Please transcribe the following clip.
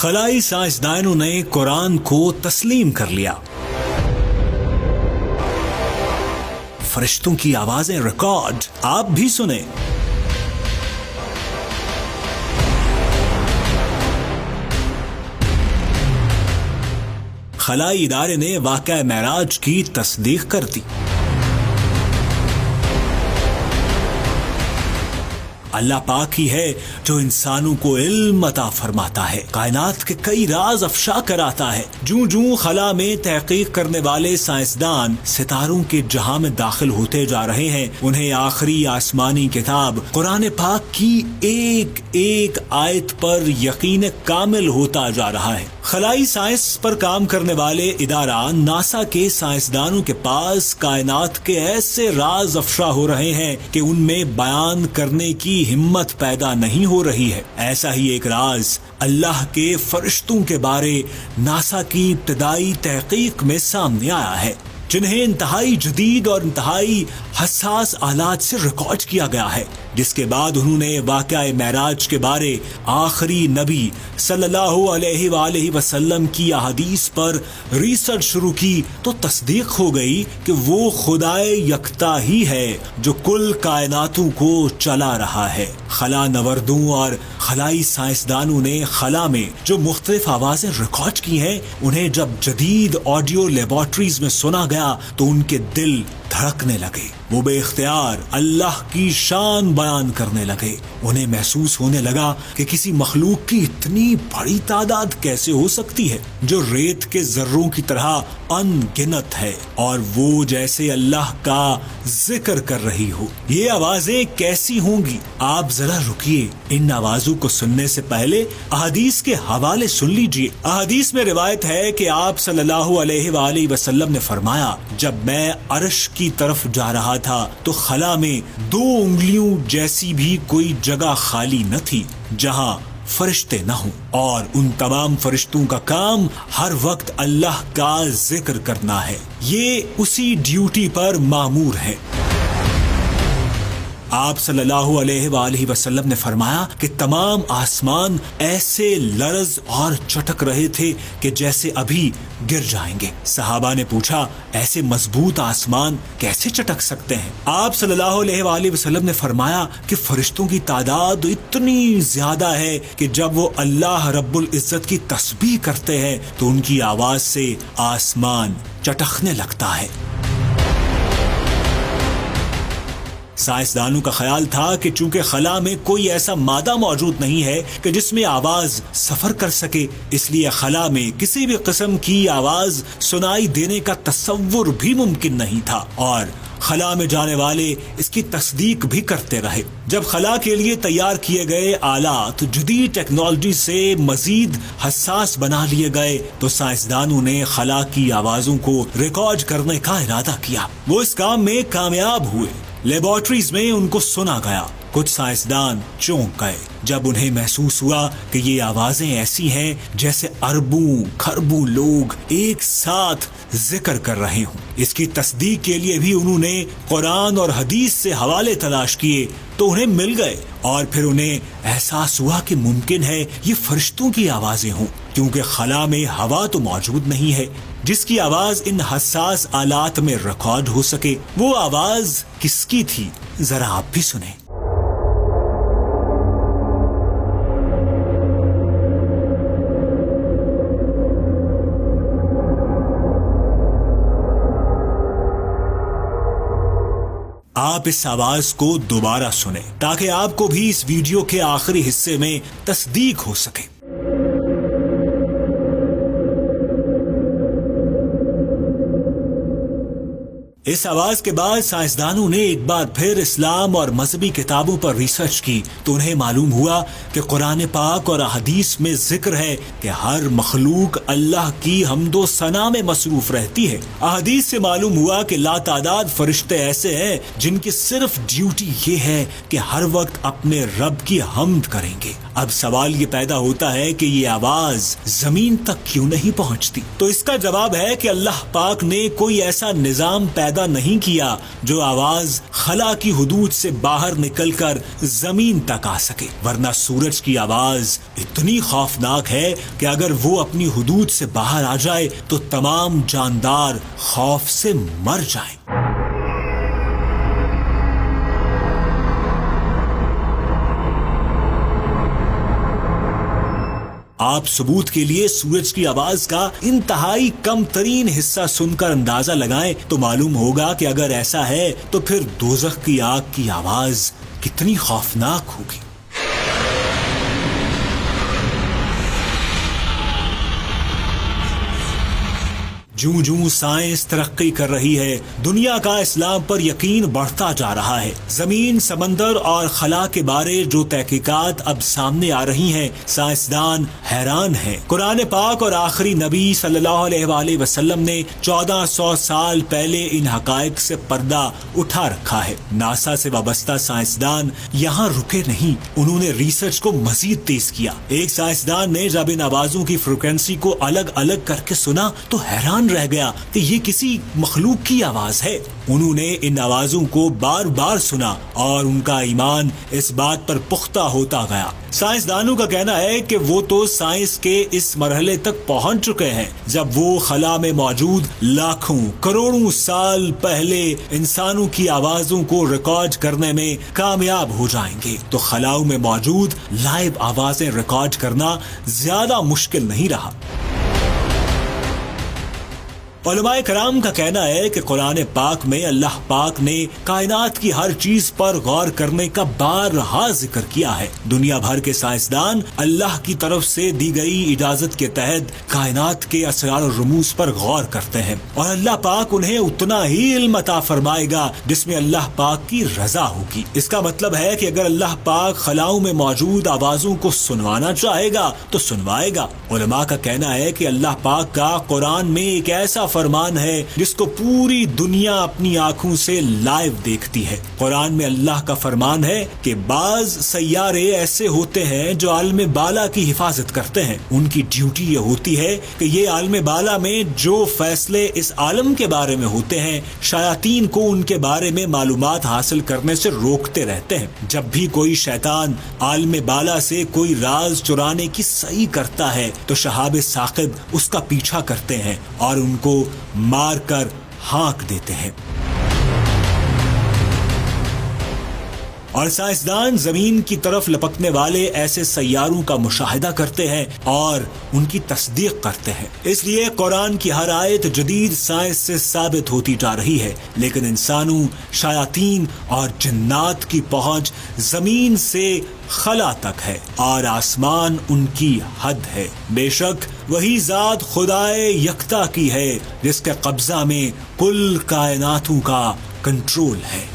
خلائی سائنسدانوں نے قرآن کو تسلیم کر لیا. فرشتوں کی آوازیں ریکارڈ آپ بھی سنیں. خلائی ادارے نے واقعہ معراج کی تصدیق کر دی. اللہ پاک ہی ہے جو انسانوں کو علم عطا فرماتا ہے، کائنات کے کئی راز افشا کراتا ہے. جوں جوں خلا میں تحقیق کرنے والے سائنسدان ستاروں کے جہاں میں داخل ہوتے جا رہے ہیں، انہیں آخری آسمانی کتاب قرآن پاک کی ایک ایک آیت پر یقین کامل ہوتا جا رہا ہے. خلائی سائنس پر کام کرنے والے ادارہ ناسا کے سائنسدانوں کے پاس کائنات کے ایسے راز افشا ہو رہے ہیں کہ ان میں بیان کرنے کی ہمت پیدا نہیں ہو رہی ہے. ایسا ہی ایک راز اللہ کے فرشتوں کے بارے ناسا کی ابتدائی تحقیق میں سامنے آیا ہے، جنہیں انتہائی جدید اور انتہائی حساس آلات سے ریکارڈ کیا گیا ہے، جس کے بعد انہوں نے واقعہ معراج کے بارے آخری نبی صلی اللہ علیہ وآلہ وسلم کی احادیث پر ریسرچ شروع کی تو تصدیق ہو گئی کہ وہ خدائے یکتا ہی ہے جو کل کائناتوں کو چلا رہا ہے. خلا نوردوں اور خلائی سائنسدانوں نے خلا میں جو مختلف آوازیں ریکارڈ کی ہیں، انہیں جب جدید آڈیو لیبارٹریز میں سنا گیا تو ان کے دل دھڑکنے لگے. وہ بے اختیار اللہ کی شان بیان کرنے لگے. انہیں محسوس ہونے لگا کہ کسی مخلوق کی اتنی بڑی تعداد کیسے ہو سکتی ہے جو ریت کے ذروں کی طرح ان گنت ہے اور وہ جیسے اللہ کا ذکر کر رہی ہو. یہ آوازیں کیسی ہوں گی؟ آپ ذرا رکیے، ان آوازوں کو سننے سے پہلے احادیث کے حوالے سن لیجیے. احادیث میں روایت ہے کہ آپ صلی اللہ علیہ وآلہ وسلم نے فرمایا، جب میں عرش کی طرف جا رہا تھا تو خلا میں 2 انگلیوں جیسی بھی کوئی جگہ خالی نہ تھی جہاں فرشتے نہ ہوں، اور ان تمام فرشتوں کا کام ہر وقت اللہ کا ذکر کرنا ہے. یہ اسی ڈیوٹی پر مامور ہے. آپ صلی اللہ علیہ وآلہ وسلم نے فرمایا کہ تمام آسمان ایسے لرز اور چٹک رہے تھے کہ جیسے ابھی گر جائیں گے. صحابہ نے پوچھا، ایسے مضبوط آسمان کیسے چٹک سکتے ہیں؟ آپ صلی اللہ علیہ وآلہ وسلم نے فرمایا کہ فرشتوں کی تعداد اتنی زیادہ ہے کہ جب وہ اللہ رب العزت کی تسبیح کرتے ہیں تو ان کی آواز سے آسمان چٹکنے لگتا ہے. سائنسدانوں کا خیال تھا کہ چونکہ خلا میں کوئی ایسا مادہ موجود نہیں ہے کہ جس میں آواز سفر کر سکے، اس لیے خلا میں کسی بھی قسم کی آواز سنائی دینے کا تصور بھی ممکن نہیں تھا، اور خلا میں جانے والے اس کی تصدیق بھی کرتے رہے. جب خلا کے لیے تیار کیے گئے آلات جدید ٹیکنالوجی سے مزید حساس بنا لیے گئے تو سائنسدانوں نے خلا کی آوازوں کو ریکارڈ کرنے کا ارادہ کیا. وہ اس کام میں کامیاب ہوئے. لیبارٹریز میں ان کو سنا گیا. کچھ سائنسدان چونک گئے جب انہیں محسوس ہوا کہ یہ آوازیں ایسی ہیں جیسے اربوں کھربوں لوگ ایک ساتھ ذکر کر رہے ہوں. اس کی تصدیق کے لیے بھی انہوں نے قرآن اور حدیث سے حوالے تلاش کیے تو انہیں مل گئے، اور پھر انہیں احساس ہوا کہ ممکن ہے یہ فرشتوں کی آوازیں ہوں، کیونکہ خلا میں ہوا تو موجود نہیں ہے جس کی آواز ان حساس آلات میں ریکارڈ ہو سکے. وہ آواز کس کی تھی؟ ذرا آپ بھی سنیں. آپ اس آواز کو دوبارہ سنیں تاکہ آپ کو بھی اس ویڈیو کے آخری حصے میں تصدیق ہو سکے. اس آواز کے بعد سائنسدانوں نے ایک بار پھر اسلام اور مذہبی کتابوں پر ریسرچ کی تو انہیں معلوم ہوا کہ قرآن پاک اور احادیث میں ذکر ہے کہ ہر مخلوق اللہ کی حمد و ثنا میں مصروف رہتی ہے. احادیث سے معلوم ہوا کہ لاتعداد فرشتے ایسے ہیں جن کی صرف ڈیوٹی یہ ہے کہ ہر وقت اپنے رب کی حمد کریں گے. اب سوال یہ پیدا ہوتا ہے کہ یہ آواز زمین تک کیوں نہیں پہنچتی؟ تو اس کا جواب ہے کہ اللہ پاک نے کوئی ایسا نظام پیدا پیدا نہیں کیا جو آواز خلا کی حدود سے باہر نکل کر زمین تک آ سکے، ورنہ سورج کی آواز اتنی خوفناک ہے کہ اگر وہ اپنی حدود سے باہر آ جائے تو تمام جاندار خوف سے مر جائیں۔ آپ ثبوت کے لیے سورج کی آواز کا انتہائی کم ترین حصہ سن کر اندازہ لگائیں تو معلوم ہوگا کہ اگر ایسا ہے تو پھر دوزخ کی آگ کی آواز کتنی خوفناک ہوگی۔ جوں جوں سائنس ترقی کر رہی ہے، دنیا کا اسلام پر یقین بڑھتا جا رہا ہے۔ زمین، سمندر اور خلا کے بارے جو تحقیقات اب سامنے آ رہی ہیں، سائنسدان حیران ہیں۔ قرآن پاک اور آخری نبی صلی اللہ علیہ وآلہ وسلم نے 1400 سال پہلے ان حقائق سے پردہ اٹھا رکھا ہے۔ ناسا سے وابستہ سائنسدان یہاں رکے نہیں، انہوں نے ریسرچ کو مزید تیز کیا۔ ایک سائنسدان نے جب ان آوازوں کی فریکوینسی کو الگ الگ کر کے سنا تو حیران رہ گیا کہ یہ کسی مخلوق کی آواز ہے۔ انہوں نے ان آوازوں کو بار بار سنا اور ان کا ایمان اس بات پر پختہ ہوتا گیا۔ سائنسدانوں کا کہنا ہے کہ وہ تو سائنس کے اس مرحلے تک پہنچ چکے ہیں جب وہ خلا میں موجود لاکھوں کروڑوں سال پہلے انسانوں کی آوازوں کو ریکارڈ کرنے میں کامیاب ہو جائیں گے تو خلاؤں میں موجود لائیو آوازیں ریکارڈ کرنا زیادہ مشکل نہیں رہا۔ علماء کرام کا کہنا ہے کہ قرآن پاک میں اللہ پاک نے کائنات کی ہر چیز پر غور کرنے کا بارہا ذکر کیا ہے۔ دنیا بھر کے سائنسدان اللہ کی طرف سے دی گئی اجازت کے تحت کائنات کے اسرار و رموز پر غور کرتے ہیں اور اللہ پاک انہیں اتنا ہی علم عطا فرمائے گا جس میں اللہ پاک کی رضا ہوگی۔ اس کا مطلب ہے کہ اگر اللہ پاک خلاؤں میں موجود آوازوں کو سنوانا چاہے گا تو سنوائے گا۔ علماء کا کہنا ہے کہ اللہ پاک کا قرآن میں ایک ایسا فرمان ہے جس کو پوری دنیا اپنی آنکھوں سے لائیو دیکھتی ہے۔ قرآن میں اللہ کا فرمان ہے کہ بعض سیارے ایسے ہوتے ہیں جو عالم بالا کی حفاظت کرتے ہیں، ان کی ڈیوٹی یہ ہوتی ہے کہ یہ عالم بالا میں جو فیصلے اس عالم کے بارے میں ہوتے ہیں شیاطین کو ان کے بارے میں معلومات حاصل کرنے سے روکتے رہتے ہیں۔ جب بھی کوئی شیطان عالم بالا سے کوئی راز چرانے کی صحیح کرتا ہے تو شہاب ثاقب اس کا پیچھا کرتے ہیں اور ان کو مار کر ہانک دیتے ہیں۔ اور سائنسدان زمین کی طرف لپکنے والے ایسے سیاروں کا مشاہدہ کرتے ہیں اور ان کی تصدیق کرتے ہیں۔ اس لیے قرآن کی ہر آیت جدید سائنس سے ثابت ہوتی جا رہی ہے، لیکن انسانوں، شیاطین اور جنات کی پہنچ زمین سے خلا تک ہے اور آسمان ان کی حد ہے۔ بے شک وہی ذات خدائے یکتا کی ہے جس کے قبضہ میں کل کائناتوں کا کنٹرول ہے۔